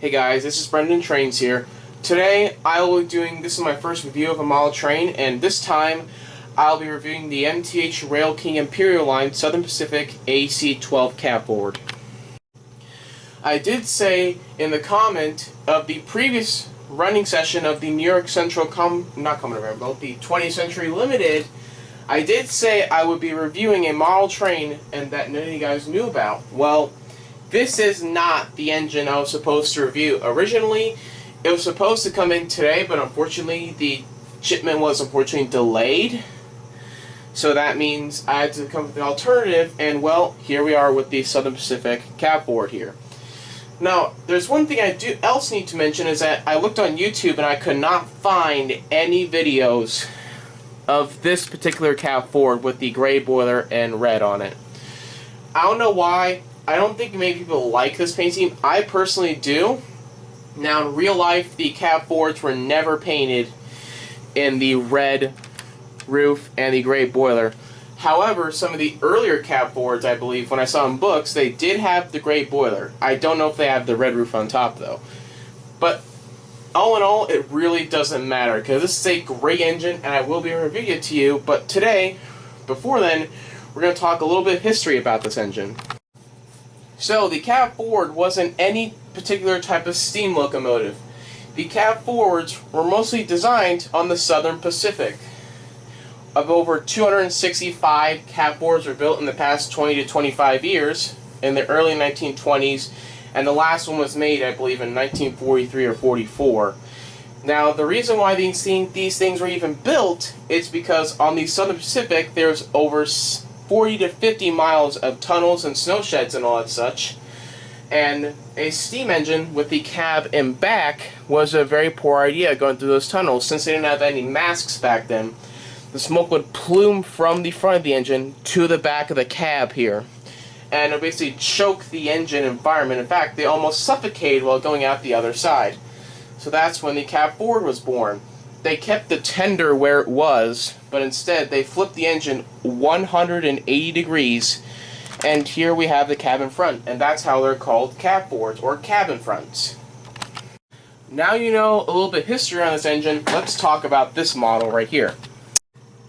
Hey guys, this is Brendan Trains here. Today I will be doing, this is my first review of a model train, and this time I'll be reviewing the MTH Railking Imperial Line Southern Pacific AC-12 cab board. I did say in the comment of the previous running session of the New York Central the 20th Century Limited, I did say I would be reviewing a model train and that none of you guys knew about. Well, this is not the engine I was supposed to review. Originally, it was supposed to come in today, but unfortunately the shipment was delayed. So that means I had to come up with an alternative, and well, here we are with the Southern Pacific cab board here. Now, there's one thing I else need to mention is that I looked on YouTube and I could not find any videos of this particular cab board with the gray boiler and red on it. I don't know why. I don't think many people like this paint scheme. I personally do. Now, in real life, the cab boards were never painted in the red roof and the gray boiler. However, some of the earlier cab boards, I believe, when I saw in books, they did have the gray boiler. I don't know if they have the red roof on top, though. But all in all, it really doesn't matter, because this is a great engine, and I will be reviewing it to you. But today, before then, we're going to talk a little bit of history about this engine. So, the cab board wasn't any particular type of steam locomotive. The cab boards were mostly designed on the Southern Pacific. Of over 265 cab boards were built in the past 20 to 25 years, in the early 1920s, and the last one was made, I believe, in 1943 or 44. Now, the reason why these things were even built is because on the Southern Pacific, there's over 40 to 50 miles of tunnels and snow sheds and all that such, and a steam engine with the cab in back was a very poor idea going through those tunnels, since they didn't have any masks back then. The smoke would plume from the front of the engine to the back of the cab here, and it would basically choke the engine environment. In fact, they almost suffocated while going out the other side. So that's when the cab board was born. They kept the tender where it was, but instead they flipped the engine 180 degrees, and here we have the cab in front, and that's how they're called cab boards, or cabin fronts. Now you know a little bit of history on this engine, let's talk about this model right here.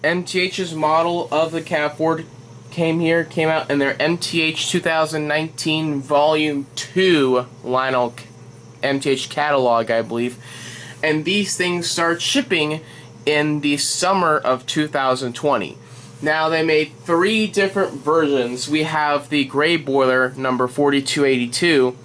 MTH's model of the cab board came out in their MTH 2019 Volume 2 Lionel MTH catalog, I believe. And these things start shipping in the summer of 2020. Now, they made 3 different versions. We have the gray boiler, number 4282.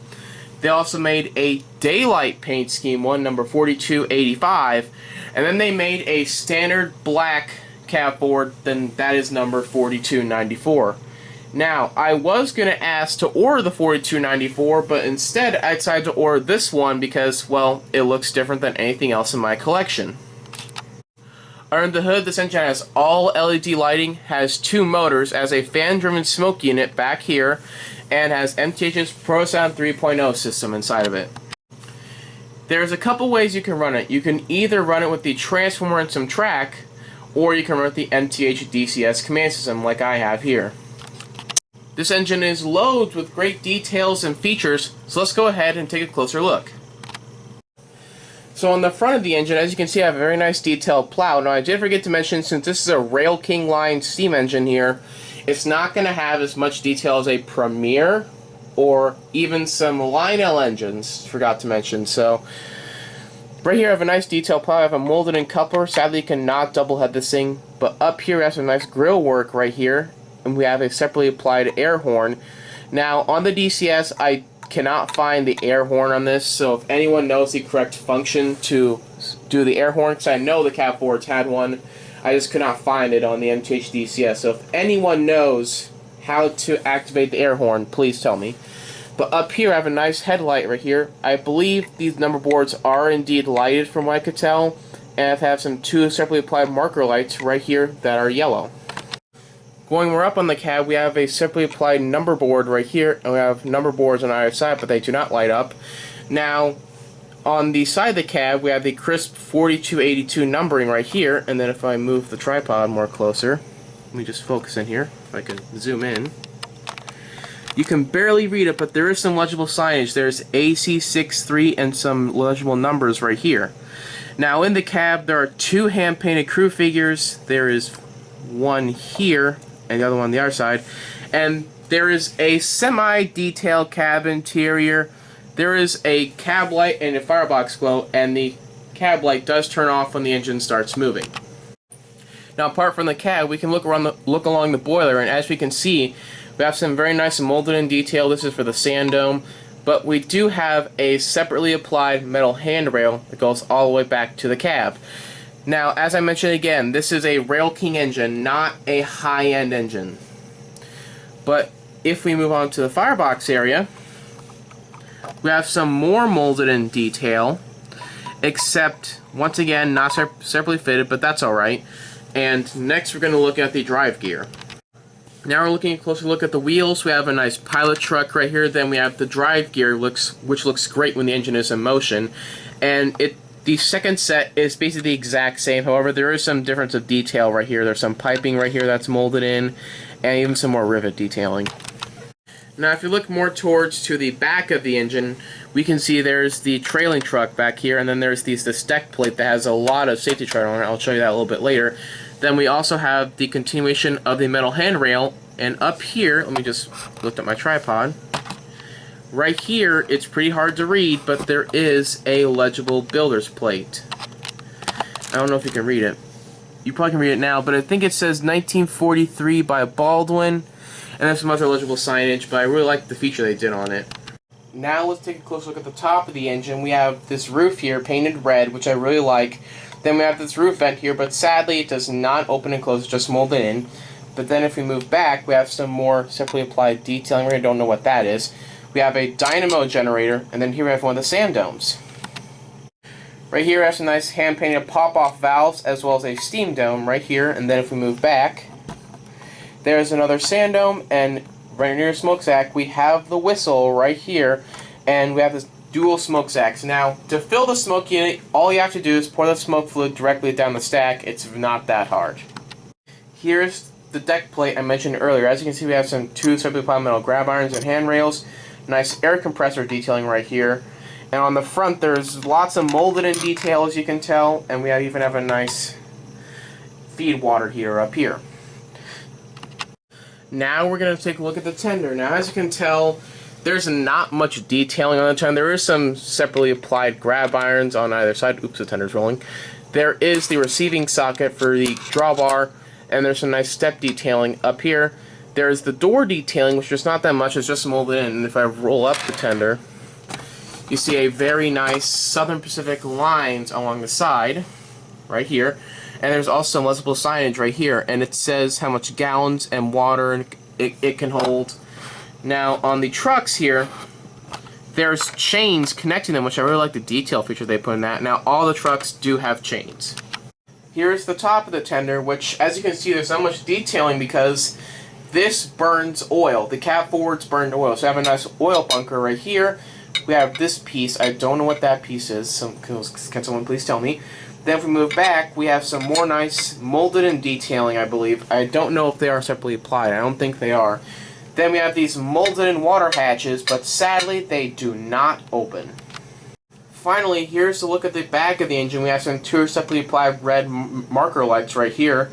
They also made a daylight paint scheme one, number 4285. And then they made a standard black cab board, then that is number 4294. Now, I was going to ask to order the 4294, but instead I decided to order this one because, well, it looks different than anything else in my collection. Under the hood, this engine has all LED lighting, has 2 motors, has a fan-driven smoke unit back here, and has MTH's ProSound 3.0 system inside of it. There's a couple ways you can run it. You can either run it with the transformer and some track, or you can run with the MTH DCS command system like I have here. This engine is loaded with great details and features, so let's go ahead and take a closer look. So on the front of the engine, as you can see, I have a very nice detailed plow. Now, I did forget to mention, since this is a Railking line steam engine here, it's not going to have as much detail as a Premier or even some Lionel engines, forgot to mention. So right here I have a nice detail plow. I have a molded in coupler. Sadly, you cannot double head this thing. But up here we have some nice grill work right here. And we have a separately applied air horn. Now, on the DCS, I cannot find the air horn on this. So if anyone knows the correct function to do the air horn, because I know the cab boards had one, I just could not find it on the MTH DCS. So if anyone knows how to activate the air horn, please tell me. But up here I have a nice headlight right here. I believe these number boards are indeed lighted from what I could tell, and I have some 2 separately applied marker lights right here that are yellow. Going more up on the cab, we have a separately applied number board right here, and we have number boards on either side, but they do not light up. Now, on the side of the cab, we have the crisp 4282 numbering right here, and then if I move the tripod more closer, let me just focus in here, if I can zoom in. You can barely read it, but there is some legible signage. There's AC63 and some legible numbers right here. Now in the cab, there are 2 hand-painted crew figures. There is one here, and the other one on the other side. And there is a semi-detailed cab interior. There is a cab light and a firebox glow, and the cab light does turn off when the engine starts moving. Now apart from the cab, we can look along the boiler, and as we can see, we have some very nice molded in detail. This is for the sand dome, but we do have a separately applied metal handrail that goes all the way back to the cab. Now, as I mentioned again, this is a Railking engine, not a high-end engine. But if we move on to the firebox area, we have some more molded in detail, except, once again, not separately fitted, but that's alright. And next we're going to look at the drive gear. Now we're looking at a closer look at the wheels. We have a nice pilot truck right here. Then we have the drive gear, which looks great when the engine is in motion. And the second set is basically the exact same. However, there is some difference of detail right here. There's some piping right here that's molded in, and even some more rivet detailing. Now if you look more towards to the back of the engine, we can see there's the trailing truck back here, and then there's this deck plate that has a lot of safety tread on it. I'll show you that a little bit later. Then we also have the continuation of the metal handrail, and up here, let me just lift up my tripod. Right here, it's pretty hard to read, but there is a legible builder's plate. I don't know if you can read it. You probably can read it now, but I think it says 1943 by Baldwin, and there's some other legible signage, but I really like the feature they did on it. Now let's take a closer look at the top of the engine. We have this roof here painted red, which I really like. Then we have this roof vent here, but sadly it does not open and close, it's just molded in. But then if we move back, we have some more simply applied detailing. We don't know what that is. We have a dynamo generator, and then here we have one of the sand domes. Right here we have some nice hand-painted pop-off valves, as well as a steam dome right here. And then if we move back, there's another sand dome, and right near the smoke sack, we have the whistle right here, and we have this dual smoke sacks. Now, to fill the smoke unit, all you have to do is pour the smoke fluid directly down the stack. It's not that hard. Here's the deck plate I mentioned earlier. As you can see, we have some 2 separately applied metal grab irons and handrails. Nice air compressor detailing right here. And on the front, there's lots of molded in detail, as you can tell, and we even have a nice feed water heater up here. Now we're going to take a look at the tender. Now, as you can tell, there's not much detailing on the tender. There is some separately applied grab irons on either side. Oops, the tender's rolling. There is the receiving socket for the drawbar, and there's some nice step detailing up here. There's the door detailing, which is not that much. It's just molded in. And if I roll up the tender, you see a very nice Southern Pacific lines along the side, right here. And there's also some legible signage right here, and it says how much gallons and water it can hold. Now, on the trucks here, there's chains connecting them, which I really like the detail feature they put in that. Now, all the trucks do have chains. Here's the top of the tender, which, as you can see, there's not much detailing because this burns oil. The cab forwards burned oil. So I have a nice oil bunker right here. We have this piece. I don't know what that piece is. Can someone please tell me? Then if we move back, we have some more nice molded in detailing, I believe. I don't know if they are separately applied. I don't think they are. Then we have these molded in water hatches, but sadly they do not open. Finally, here's a look at the back of the engine. We have some 2 separately applied red marker lights right here.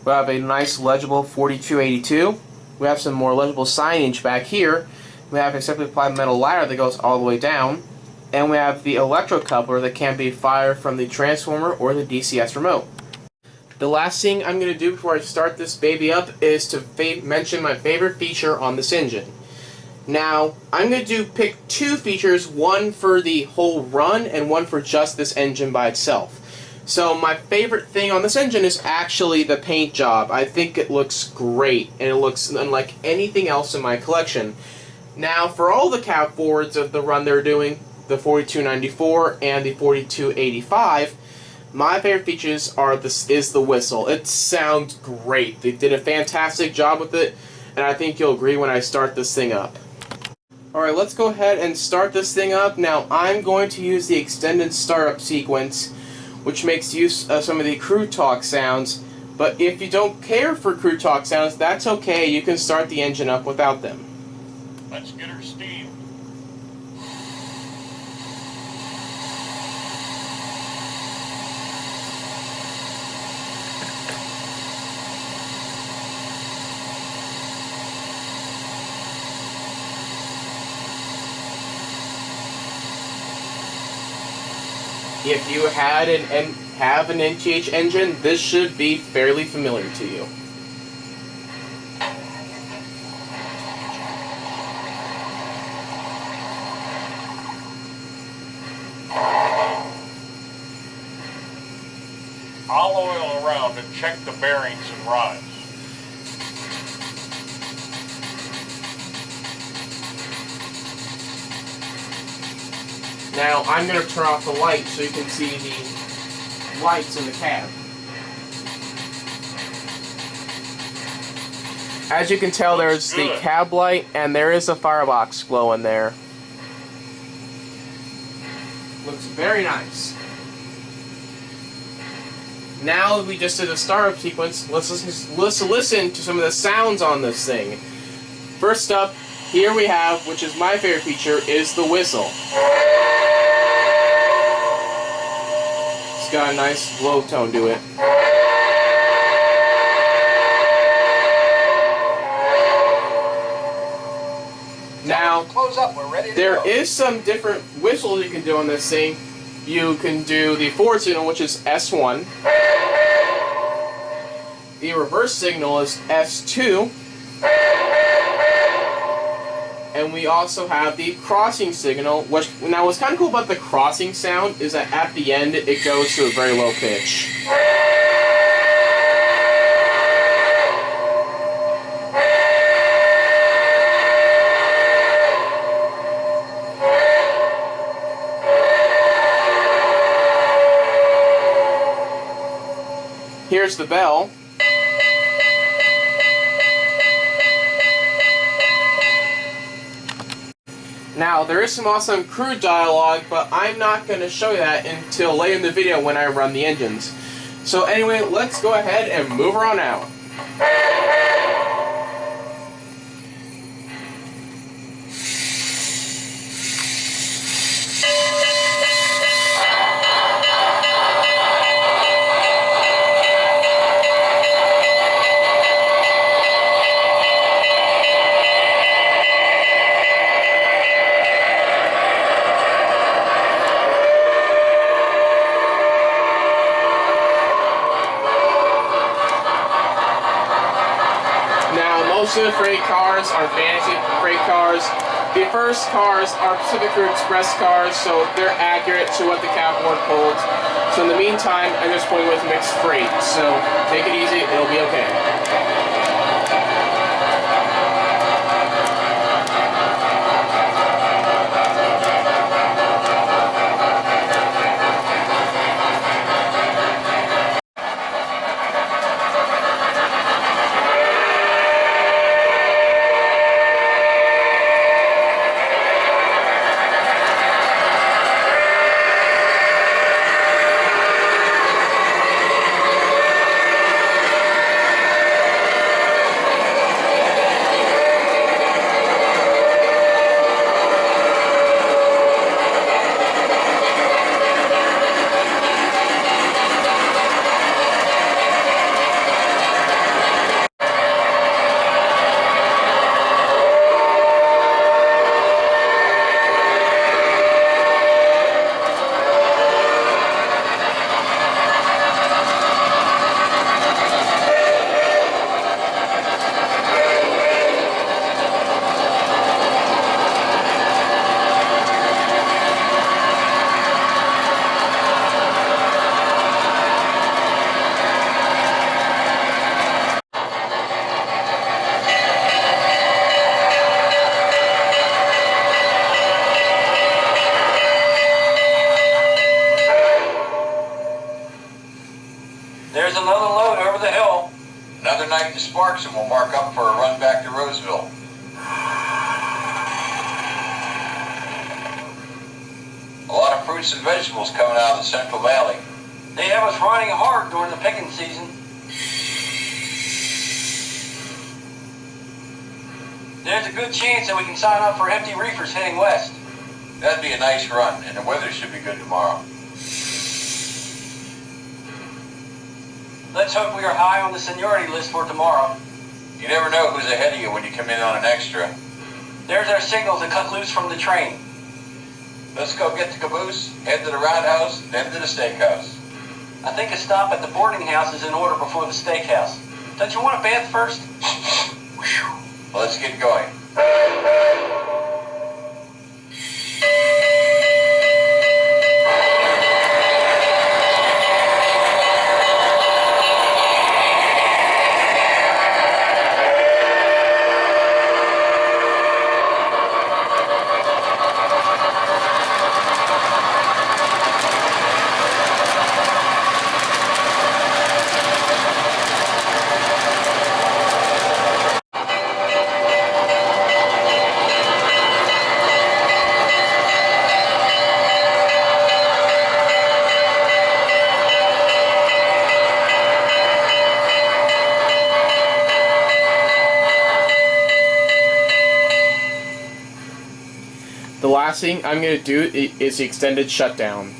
We have a nice legible 4282. We have some more legible signage back here. We have a separately applied metal ladder that goes all the way down. And we have the electrocoupler that can be fired from the transformer or the DCS remote. The last thing I'm going to do before I start this baby up is to mention my favorite feature on this engine. Now, I'm going to pick 2 features, one for the whole run and one for just this engine by itself. So my favorite thing on this engine is actually the paint job. I think it looks great, and it looks unlike anything else in my collection. Now, for all the cab forwards of the run they're doing, the 4294 and the 4285, my favorite features is the whistle. It sounds great. They did a fantastic job with it, and I think you'll agree when I start this thing up. Alright, let's go ahead and start this thing up. Now, I'm going to use the extended startup sequence, which makes use of some of the crew talk sounds, but if you don't care for crew talk sounds, that's okay. You can start the engine up without them. Let's get her steam. If you had have an MTH engine, this should be fairly familiar to you. I'll oil around and check the bearings and rods. Now I'm going to turn off the light so you can see the lights in the cab. As you can tell, there's the cab light and there is a firebox glow in there. Looks very nice. Now we just did a startup sequence. Let's listen to some of the sounds on this thing. First up, here we have, which is my favorite feature, is the whistle. It's got a nice low tone to it. Now, there is some different whistles you can do on this thing. You can do the forward signal, which is S1. The reverse signal is S2. And we also have the crossing signal, which, now what's kind of cool about the crossing sound is that at the end it goes to a very low pitch. Here's the bell. Now, there is some awesome crew dialogue, but I'm not going to show you that until later in the video when I run the engines. So anyway, let's go ahead and move her on out. Most of the freight cars are fantasy freight cars. The first cars are Pacific Crew Express cars, so they're accurate to what the cab board holds. So in the meantime, I'm just going with mixed freight. So take it easy, it'll be okay. There's another load over the hill. Another night in Sparks and we'll mark up for a run back to Roseville. A lot of fruits and vegetables coming out of the Central Valley. They have us riding hard during the picking season. There's a good chance that we can sign up for empty reefers heading west. That'd be a nice run, and the weather should be good tomorrow. Let's hope we are high on the seniority list for tomorrow. You never know who's ahead of you when you come in on an extra. There's our signal to cut loose from the train. Let's go get the caboose, head to the roundhouse, then to the steakhouse. I think a stop at the boarding house is in order before the steakhouse. Don't you want a bath first? Well, let's get going. The last thing I'm going to do is the extended shutdown.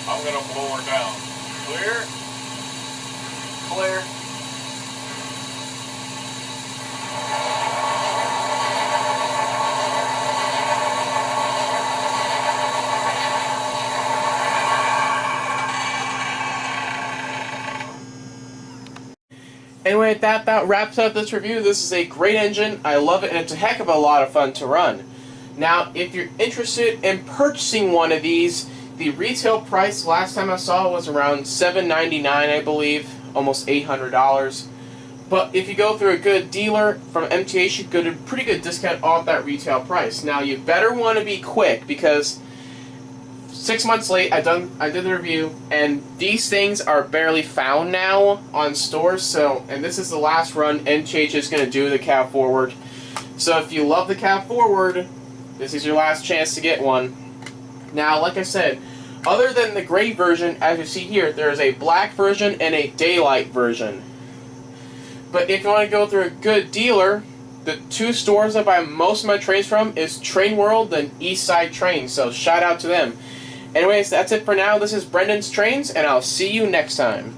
I'm going to blow her down. Clear? Clear. Anyway, that about wraps up this review. This is a great engine. I love it, and it's a heck of a lot of fun to run. Now, if you're interested in purchasing one of these, the retail price last time I saw was around $7.99, I believe, almost $800. But if you go through a good dealer from MTH, you get a pretty good discount off that retail price. Now, you better want to be quick, because 6 months late, I did the review, and these things are barely found now on stores. So, and this is the last run MTH is going to do the cab forward. So, if you love the cab forward, this is your last chance to get one. Now, like I said, other than the gray version, as you see here, there is a black version and a daylight version. But if you want to go through a good dealer, the two stores I buy most of my trains from is Train World and East Side Trains. So, shout out to them. Anyways, that's it for now. This is Brendan's Trains, and I'll see you next time.